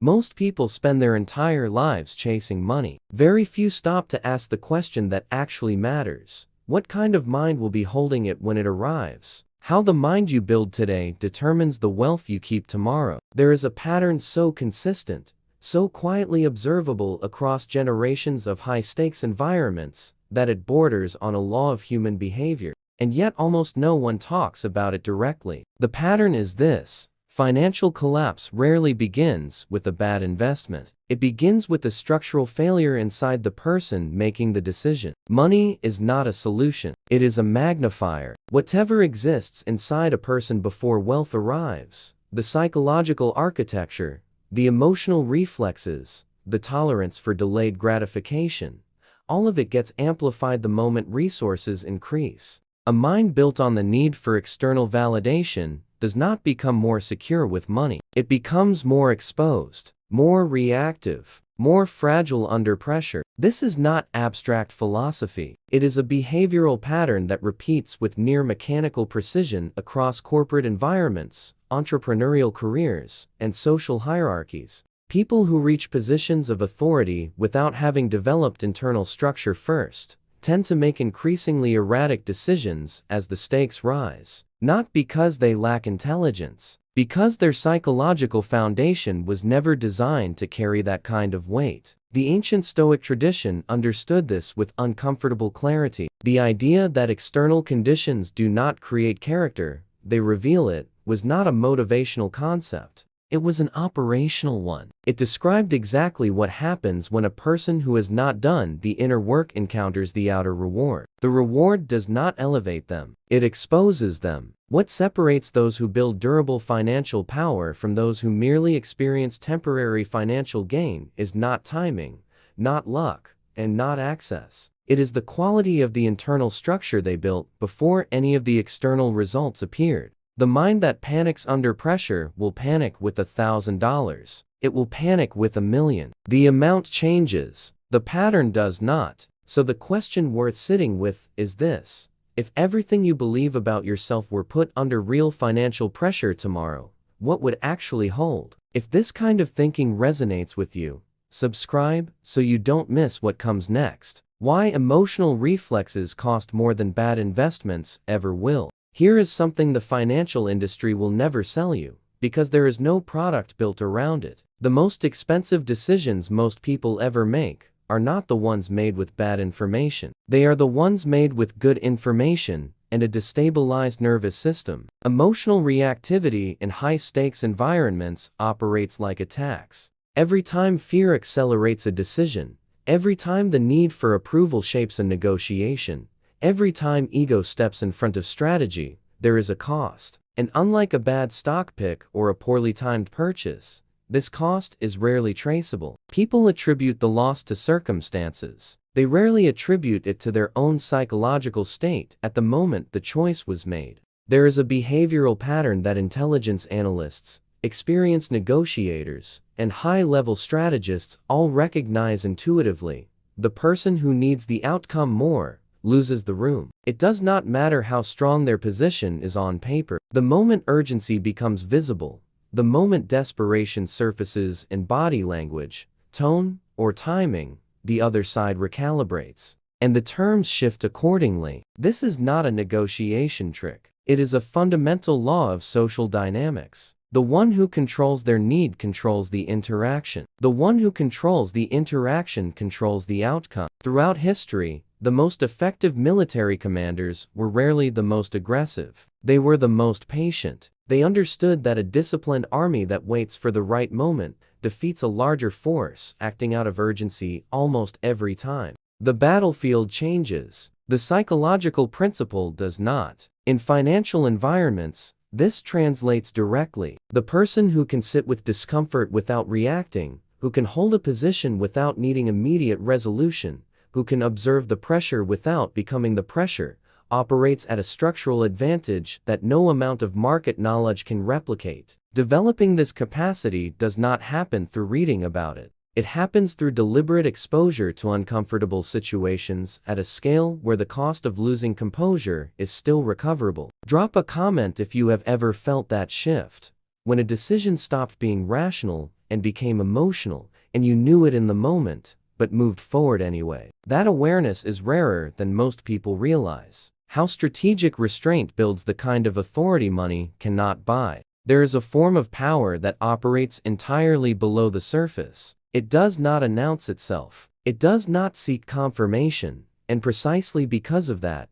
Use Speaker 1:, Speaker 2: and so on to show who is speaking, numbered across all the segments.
Speaker 1: Most people spend their entire lives chasing money. Very few stop to ask the question that actually matters. What kind of mind will be holding it when it arrives? How the mind you build today determines the wealth you keep tomorrow. There is a pattern so consistent, so quietly observable across generations of high-stakes environments, that it borders on a law of human behavior. And yet almost no one talks about it directly. The pattern is this: financial collapse rarely begins with a bad investment. It begins with a structural failure inside the person making the decision. Money is not a solution. It is a magnifier. Whatever exists inside a person before wealth arrives, the psychological architecture, the emotional reflexes, the tolerance for delayed gratification, all of it gets amplified the moment resources increase. A mind built on the need for external validation does not become more secure with money. It becomes more exposed, more reactive, more fragile under pressure. This is not abstract philosophy. It is a behavioral pattern that repeats with near mechanical precision across corporate environments, entrepreneurial careers, and social hierarchies. People who reach positions of authority without having developed internal structure first tend to make increasingly erratic decisions as the stakes rise. Not because they lack intelligence, because their psychological foundation was never designed to carry that kind of weight. The ancient Stoic tradition understood this with uncomfortable clarity. The idea that external conditions do not create character, they reveal it, was not a motivational concept. It was an operational one. It described exactly what happens when a person who has not done the inner work encounters the outer reward. The reward does not elevate them. It exposes them. What separates those who build durable financial power from those who merely experience temporary financial gain is not timing, not luck, and not access. It is the quality of the internal structure they built before any of the external results appeared. The mind that panics under pressure will panic with $1,000. It will panic with $1 million. The amount changes. The pattern does not. So the question worth sitting with is this: if everything you believe about yourself were put under real financial pressure tomorrow, what would actually hold? If this kind of thinking resonates with you, subscribe so you don't miss what comes next. Why emotional reflexes cost more than bad investments ever will. Here is something the financial industry will never sell you, because there is no product built around it. The most expensive decisions most people ever make are not the ones made with bad information. They are the ones made with good information and a destabilized nervous system. Emotional reactivity in high-stakes environments operates like a tax. Every time fear accelerates a decision, every time the need for approval shapes a negotiation, every time ego steps in front of strategy, there is a cost. And unlike a bad stock pick or a poorly timed purchase, this cost is rarely traceable. People attribute the loss to circumstances. They rarely attribute it to their own psychological state at the moment the choice was made. There is a behavioral pattern that intelligence analysts, experienced negotiators, and high-level strategists all recognize intuitively. The person who needs the outcome more loses the room. It does not matter how strong their position is on paper. The moment urgency becomes visible, the moment desperation surfaces in body language, tone, or timing, the other side recalibrates, and the terms shift accordingly. This is not a negotiation trick. It is a fundamental law of social dynamics. The one who controls their need controls the interaction. The one who controls the interaction controls the outcome. Throughout history, the most effective military commanders were rarely the most aggressive. They were the most patient. They understood that a disciplined army that waits for the right moment defeats a larger force acting out of urgency almost every time. The battlefield changes. The psychological principle does not. In financial environments, this translates directly. The person who can sit with discomfort without reacting, who can hold a position without needing immediate resolution, who can observe the pressure without becoming the pressure, operates at a structural advantage that no amount of market knowledge can replicate. Developing this capacity does not happen through reading about it. It happens through deliberate exposure to uncomfortable situations at a scale where the cost of losing composure is still recoverable. Drop a comment if you have ever felt that shift, when a decision stopped being rational and became emotional, and you knew it in the moment, but moved forward anyway. That awareness is rarer than most people realize. How strategic restraint builds the kind of authority money cannot buy. There is a form of power that operates entirely below the surface. It does not announce itself. It does not seek confirmation, and precisely because of that,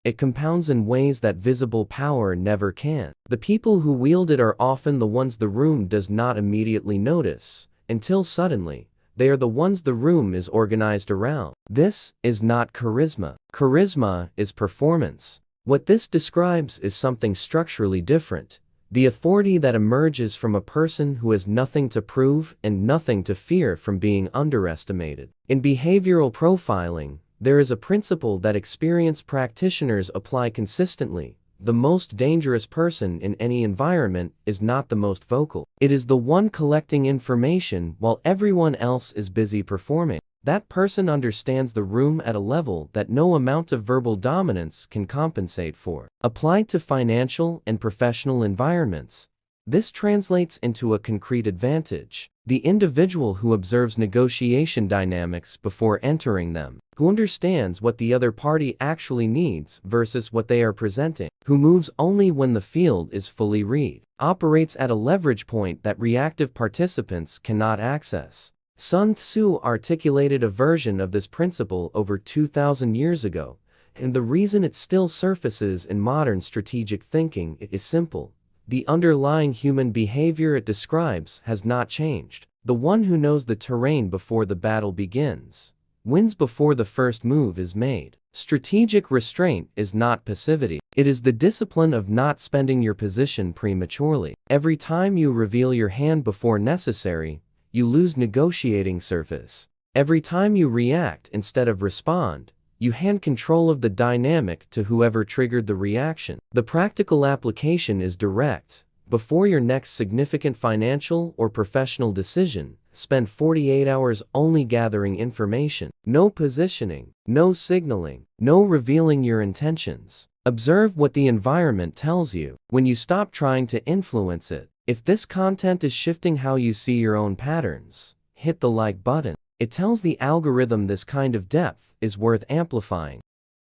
Speaker 1: it compounds in ways that visible power never can. The people who wield it are often the ones the room does not immediately notice, until suddenly, they are the ones the room is organized around. This is not charisma. Charisma is performance. What this describes is something structurally different. The authority that emerges from a person who has nothing to prove and nothing to fear from being underestimated. In behavioral profiling, there is a principle that experienced practitioners apply consistently. The most dangerous person in any environment is not the most vocal. It is the one collecting information while everyone else is busy performing. That person understands the room at a level that no amount of verbal dominance can compensate for. Applied to financial and professional environments, this translates into a concrete advantage. The individual who observes negotiation dynamics before entering them, who understands what the other party actually needs versus what they are presenting, who moves only when the field is fully read, operates at a leverage point that reactive participants cannot access. Sun Tzu articulated a version of this principle over 2,000 years ago, and the reason it still surfaces in modern strategic thinking is simple. The underlying human behavior it describes has not changed. The one who knows the terrain before the battle begins wins before the first move is made. Strategic restraint is not passivity. It is the discipline of not spending your position prematurely. Every time you reveal your hand before necessary, you lose negotiating surface. Every time you react instead of respond, you hand control of the dynamic to whoever triggered the reaction. The practical application is direct. Before your next significant financial or professional decision, spend 48 hours only gathering information. No positioning, no signaling, no revealing your intentions. Observe what the environment tells you. When you stop trying to influence it, if this content is shifting how you see your own patterns, hit the like button. It tells the algorithm this kind of depth is worth amplifying.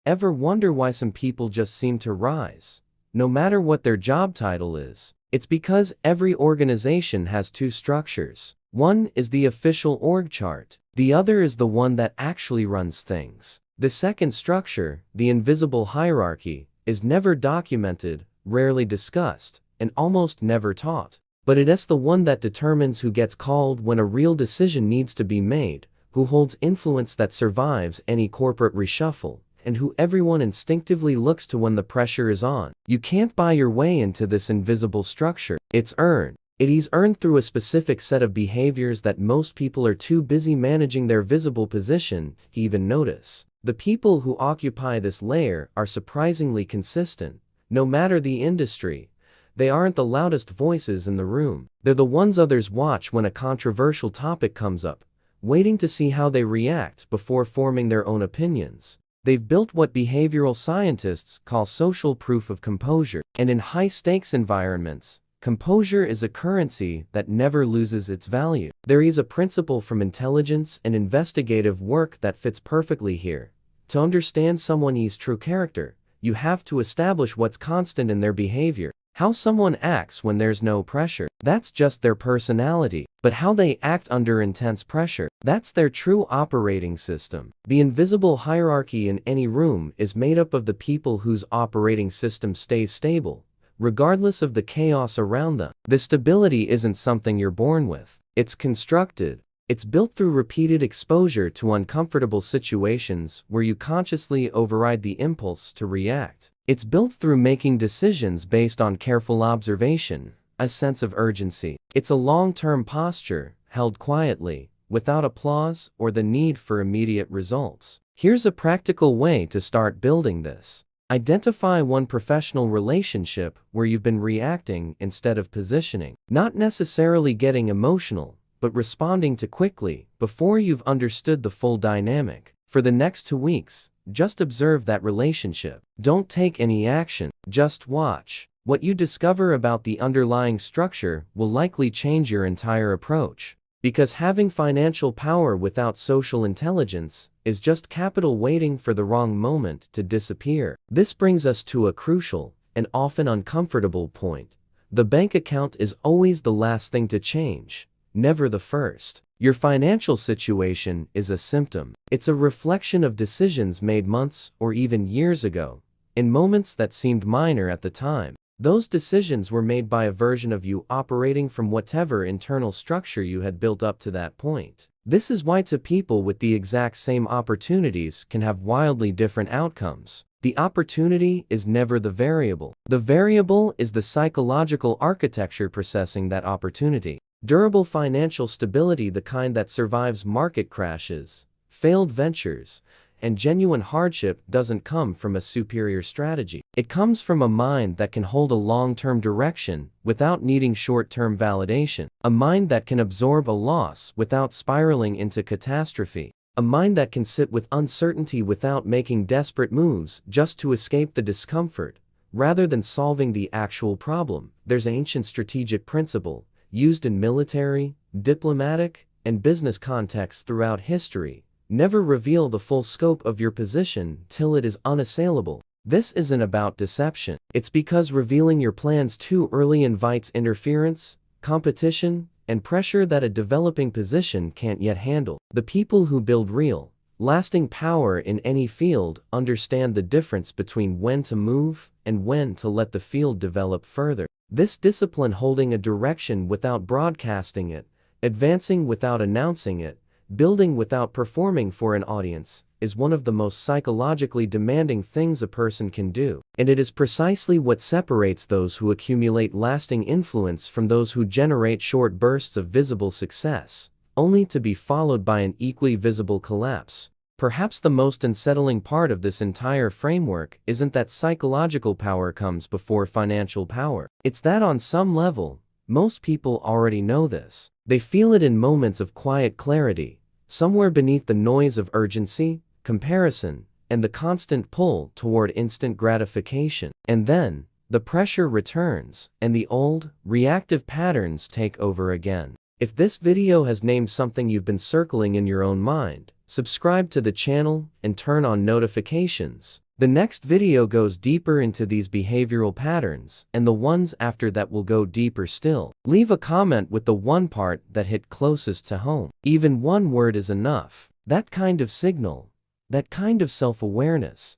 Speaker 1: Ever wonder why some people just seem to rise, no matter what their job title is? It's because every organization has two structures. One is the official org chart. The other is the one that actually runs things. The second structure, the invisible hierarchy, is never documented, rarely discussed, and almost never taught. But it is the one that determines who gets called when a real decision needs to be made, who holds influence that survives any corporate reshuffle, and who everyone instinctively looks to when the pressure is on. You can't buy your way into this invisible structure. It's earned. It is earned through a specific set of behaviors that most people are too busy managing their visible position to even notice. The people who occupy this layer are surprisingly consistent. No matter the industry, they aren't the loudest voices in the room. They're the ones others watch when a controversial topic comes up, waiting to see how they react before forming their own opinions. They've built what behavioral scientists call social proof of composure. And in high-stakes environments, composure is a currency that never loses its value. There is a principle from intelligence and investigative work that fits perfectly here. To understand someone's true character, you have to establish what's constant in their behavior. How someone acts when there's no pressure, that's just their personality. But how they act under intense pressure, that's their true operating system. The invisible hierarchy in any room is made up of the people whose operating system stays stable, regardless of the chaos around them. The stability isn't something you're born with. It's constructed. It's built through repeated exposure to uncomfortable situations where you consciously override the impulse to react. It's built through making decisions based on careful observation, a sense of urgency. It's a long-term posture, held quietly, without applause or the need for immediate results. Here's a practical way to start building this. Identify one professional relationship where you've been reacting instead of positioning. Not necessarily getting emotional, but responding to quickly, before you've understood the full dynamic. For the next 2 weeks, just observe that relationship. Don't take any action, just watch. What you discover about the underlying structure will likely change your entire approach. Because having financial power without social intelligence is just capital waiting for the wrong moment to disappear. This brings us to a crucial and often uncomfortable point. The bank account is always the last thing to change, never the first. Your financial situation is a symptom. It's a reflection of decisions made months or even years ago, in moments that seemed minor at the time. Those decisions were made by a version of you operating from whatever internal structure you had built up to that point. This is why two people with the exact same opportunities can have wildly different outcomes. The opportunity is never the variable. The variable is the psychological architecture processing that opportunity. Durable financial stability, the kind that survives market crashes, failed ventures, and genuine hardship, doesn't come from a superior strategy. It comes from a mind that can hold a long-term direction without needing short-term validation. A mind that can absorb a loss without spiraling into catastrophe. A mind that can sit with uncertainty without making desperate moves just to escape the discomfort, rather than solving the actual problem. There's an ancient strategic principle, used in military, diplomatic, and business contexts throughout history. Never reveal the full scope of your position till it is unassailable. This isn't about deception. It's because revealing your plans too early invites interference, competition, and pressure that a developing position can't yet handle. The people who build real, lasting power in any field understand the difference between when to move and when to let the field develop further. This discipline, holding a direction without broadcasting it, advancing without announcing it, building without performing for an audience, is one of the most psychologically demanding things a person can do. And it is precisely what separates those who accumulate lasting influence from those who generate short bursts of visible success, only to be followed by an equally visible collapse. Perhaps the most unsettling part of this entire framework isn't that psychological power comes before financial power. It's that on some level, most people already know this. They feel it in moments of quiet clarity, somewhere beneath the noise of urgency, comparison, and the constant pull toward instant gratification. And then, the pressure returns, and the old, reactive patterns take over again. If this video has named something you've been circling in your own mind, subscribe to the channel and turn on notifications. The next video goes deeper into these behavioral patterns, and the ones after that will go deeper still. Leave a comment with the one part that hit closest to home. Even one word is enough. That kind of signal, that kind of self-awareness,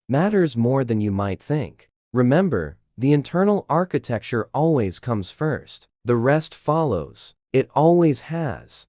Speaker 1: matters more than you might think. Remember, the internal architecture always comes first. The rest follows. It always has.